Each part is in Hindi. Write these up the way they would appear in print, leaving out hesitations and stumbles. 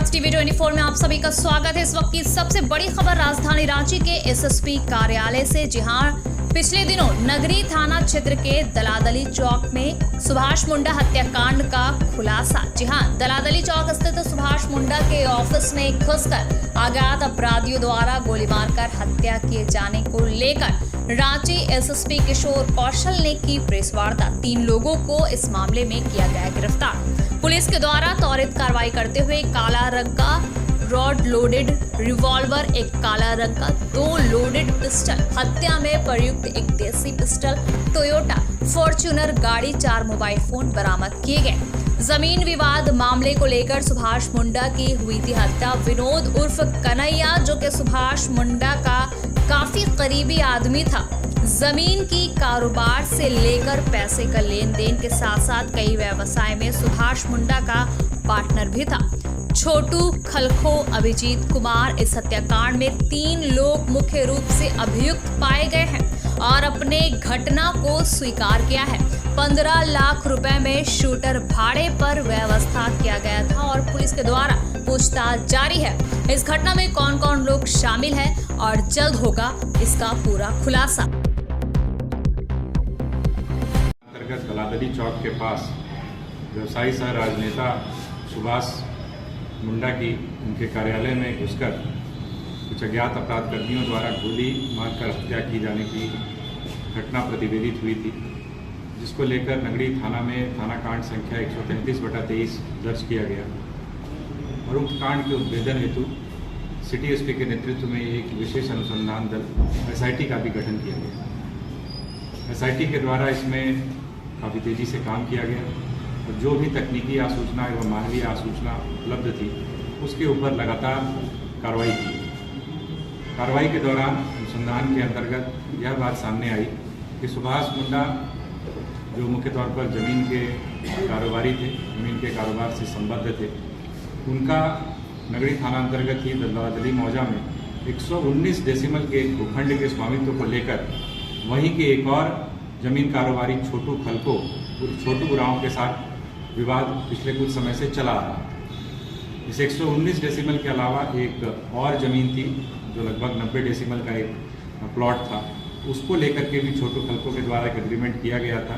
आज टीवी 24 में आप सभी का स्वागत है। इस वक्त की सबसे बड़ी खबर राजधानी रांची के एसएसपी कार्यालय से। जी हां, पिछले दिनों नगरी थाना क्षेत्र के दलादली चौक में सुभाष मुंडा हत्याकांड का खुलासा। जी हां, दलादली चौक स्थित सुभाष मुंडा के ऑफिस में घुसकर अज्ञात अपराधियों द्वारा गोली मारकर हत्या किए जाने को लेकर रांची एसएसपी किशोर कौशल ने की प्रेस वार्ता। 3 लोगों को इस मामले में किया गया गिरफ्तार। पुलिस के द्वारा त्वरित कार्रवाई करते हुए काला रंग का रॉड लोडेड रिवॉल्वर, एक काला रंग का 2 लोडेड पिस्टल, हत्या में प्रयुक्त एक देसी पिस्टल, टोयोटा फॉर्च्यूनर गाड़ी, 4 मोबाइल फोन बरामद किए गए। जमीन विवाद मामले को लेकर सुभाष मुंडा की हुई थी हत्या। विनोद उर्फ कन्हैया, जो कि सुभाष मुंडा का काफी करीबी आदमी था, जमीन की कारोबार से लेकर पैसे का लेन देन के साथ साथ कई व्यवसाय में सुभाष मुंडा का पार्टनर भी था। छोटू, खलखो, अभिजीत कुमार, इस हत्याकांड में 3 लोग मुख्य रूप से अभियुक्त पाए गए हैं और अपने घटना को स्वीकार किया है। 15 लाख रुपए में शूटर भाड़े पर व्यवस्था किया गया था और पुलिस के द्वारा पूछताछ जारी है। इस घटना में कौन कौन लोग शामिल है और जल्द होगा इसका पूरा खुलासा। दलादली चौक के पास व्यवसायी सह राजनेता सुभाष मुंडा की उनके कार्यालय में घुसकर कुछ अज्ञात अपराधकर्मियों द्वारा गोली मारकर हत्या की जाने की घटना प्रतिवेदित हुई थी, जिसको लेकर नगरी थाना में थाना कांड संख्या 133/23 दर्ज किया गया और उक्त कांड के उद्भेदन हेतु सिटी एसपी के नेतृत्व में एक विशेष अनुसंधान दल एसआईटी का भी गठन किया गया। एसआईटी के द्वारा इसमें काफ़ी तेज़ी से काम किया गया और जो भी तकनीकी आसूचना एवं मानवीय आसूचना उपलब्ध थी उसके ऊपर लगातार कार्रवाई की। कार्रवाई के दौरान अनुसंधान के अंतर्गत यह बात सामने आई कि सुभाष मुंडा, जो मुख्य तौर पर ज़मीन के कारोबारी थे, ज़मीन के कारोबार से संबद्ध थे, उनका नगरी थाना अंतर्गत ही दलादली मौजा में 119 डेसिमल के भूखंड के स्वामित्व को लेकर वहीं के एक और जमीन कारोबारी छोटू खलको छोटू उरांव के साथ विवाद पिछले कुछ समय से चला आ रहा। इस 119 डेसिमल के अलावा एक और ज़मीन थी जो लगभग 90 डेसिमल का एक प्लॉट था, उसको लेकर के भी छोटू खलको के द्वारा एक एग्रीमेंट किया गया था,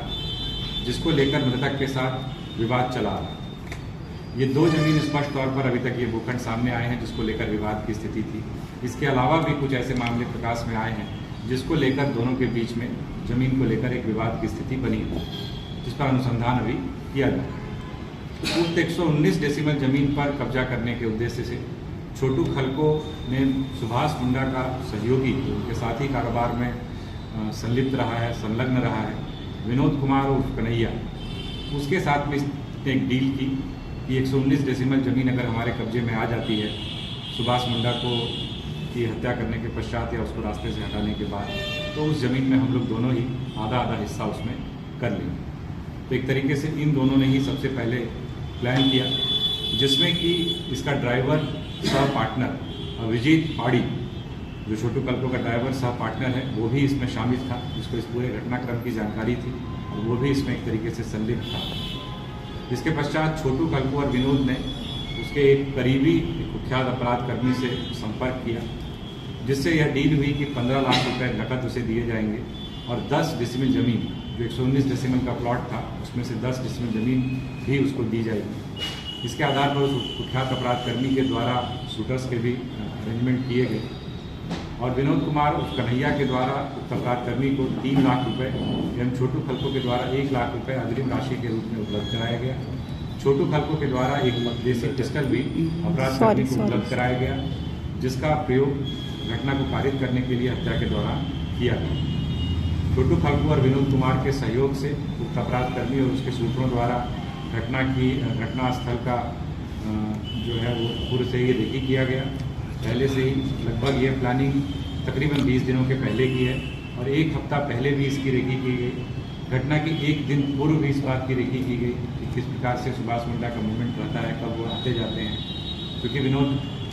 जिसको लेकर मृतक के साथ विवाद चला आ रहा। ये 2 जमीन स्पष्ट तौर पर अभी तक ये भूखंड सामने आए हैं जिसको लेकर विवाद की स्थिति थी। इसके अलावा भी कुछ ऐसे मामले प्रकाश में आए हैं जिसको लेकर दोनों के बीच में जमीन को लेकर एक विवाद की स्थिति बनी है, जिस पर अनुसंधान अभी किया गया। उक्त 119 डेसिमल जमीन पर कब्जा करने के उद्देश्य से छोटू खलको ने सुभाष मुंडा का सहयोगी, उनके साथी कारोबार में संलिप्त रहा है, संलग्न रहा है, विनोद कुमार उर्फ कन्हैया, उसके साथ में एक डील की कि 119 डेसिमल जमीन अगर हमारे कब्जे में आ जाती है सुभाष मुंडा को की हत्या करने के पश्चात या उसको रास्ते से हटाने के बाद, तो उस ज़मीन में हम लोग दोनों ही आधा आधा हिस्सा उसमें कर लेंगे। तो एक तरीके से इन दोनों ने ही सबसे पहले प्लान किया, जिसमें कि इसका ड्राइवर सह पार्टनर अभिजीत पाड़ी, जो छोटू कल्को का ड्राइवर सह पार्टनर है, वो भी इसमें शामिल था, जिसको इस पूरे घटनाक्रम की जानकारी थी और वो भी इसमें एक तरीके से संलिप्त था। इसके पश्चात छोटू कल्को और विनोद ने उसके एक करीबी कुख्यात अपराधकर्मी से संपर्क किया, जिससे यह डील हुई कि 15 लाख रुपए नकद उसे दिए जाएंगे और 10 डेसिमल ज़मीन, जो 119 डेसिमल का प्लॉट था, उसमें से 10 डेसिमल ज़मीन भी उसको दी जाएगी। इसके आधार पर उस कुख्यात अपराधकर्मी के द्वारा शूटर्स के भी अरेंजमेंट किए गए और विनोद कुमार उस कन्हैया के द्वारा उक्त अपराधकर्मी को 3 लाख रुपये एवं छोटू खलको के द्वारा 1 लाख रुपये अग्रिम राशि के रूप में उपलब्ध कराया गया। छोटू खलको के द्वारा एक देसी पिस्टल भी अपराधकर्मी को उपलब्ध कराया गया, जिसका प्रयोग घटना को पारित करने के लिए हत्या के दौरान किया गया। छोटू खलको और विनोद कुमार के सहयोग से उक्त अपराधकर्मी और उसके सूत्रों द्वारा घटना स्थल का जो है वो पूर्व से ही रेकी किया गया। पहले से ही लगभग ये प्लानिंग तकरीबन 20 दिनों के पहले की है और 1 हफ्ता पहले भी इसकी रेकी की गई। घटना के 1 दिन पूर्व भी इस बात की रेकी की गई कि किस प्रकार से सुभाष मुंडा का मूवमेंट रहता है, कब वो आते जाते हैं, क्योंकि विनोद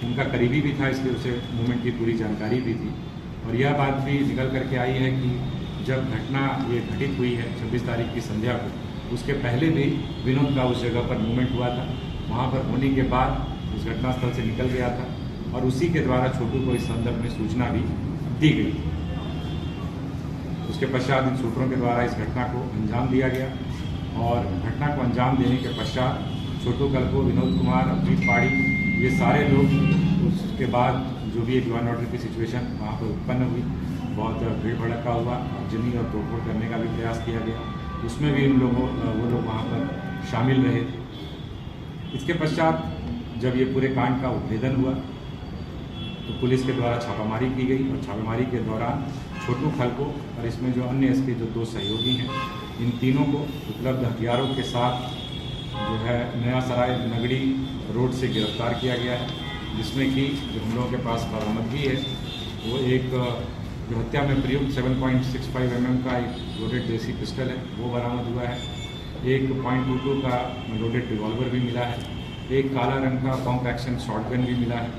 उनका करीबी भी था, इसलिए उसे मूवमेंट की पूरी जानकारी भी थी। और यह बात भी निकल करके आई है कि जब घटना ये घटित हुई है 26 तारीख की संध्या को, उसके पहले भी विनोद का उस जगह पर मूवमेंट हुआ था। वहाँ पर होने के बाद उस घटनास्थल से निकल गया था और उसी के द्वारा छोटू को इस संदर्भ में सूचना भी दी गई। उसके पश्चात इन शूटरों के द्वारा इस घटना को अंजाम दिया गया और घटना को अंजाम देने के पश्चात छोटू कल्को, विनोद कुमार, अभिजीत पाड़ी, ये सारे लोग, उसके बाद जो भी एक लॉ एंड ऑर्डर की सिचुएशन वहाँ पर उत्पन्न हुई, बहुत भीड़ भड़का हुआ, जमीन और तोड़फोड़ करने का भी प्रयास किया गया, उसमें भी वो लोग वहाँ पर शामिल रहे थे। इसके पश्चात जब ये पूरे कांड का उद्भेदन हुआ तो पुलिस के द्वारा छापामारी की गई और छापेमारी के दौरान छोटू खलको और इसमें जो अन्य इसके जो 2 सहयोगी हैं, इन तीनों को उपलब्ध हथियारों के साथ जो है नया सराय नगड़ी रोड से गिरफ्तार किया गया है, जिसमें कि जो हम लोगों के पास बरामदगी है वो एक जो हत्या में प्रयुक्त 7.65 mm का एक लोडेड देसी पिस्टल है वो बरामद हुआ है, एक .22 का लोडेड रिवॉल्वर भी मिला है, एक काला रंग का पंप एक्शन शॉटगन भी मिला है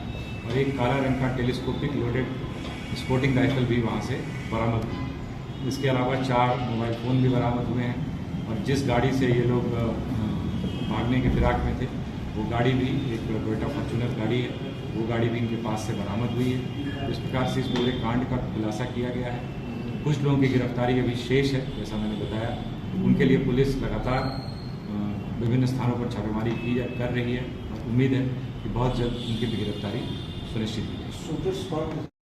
और एक काला रंग का टेलीस्कोपिक लोडेड स्पोर्टिंग राइफल भी वहाँ से बरामद हुई। इसके अलावा 4 मोबाइल फ़ोन भी बरामद हुए हैं और जिस गाड़ी से ये लोग भागने के फिराक में थे वो गाड़ी भी एक टोयोटा फॉर्च्यूनर गाड़ी है, वो गाड़ी भी इनके पास से बरामद हुई है। इस प्रकार से इस पूरे कांड का खुलासा किया गया है। कुछ लोगों की गिरफ्तारी अभी शेष है, जैसा मैंने बताया, उनके लिए पुलिस लगातार विभिन्न स्थानों पर छापेमारी कर रही है और उम्मीद है कि बहुत जल्द उनकी भी गिरफ्तारी सुनिश्चित की जाएगी।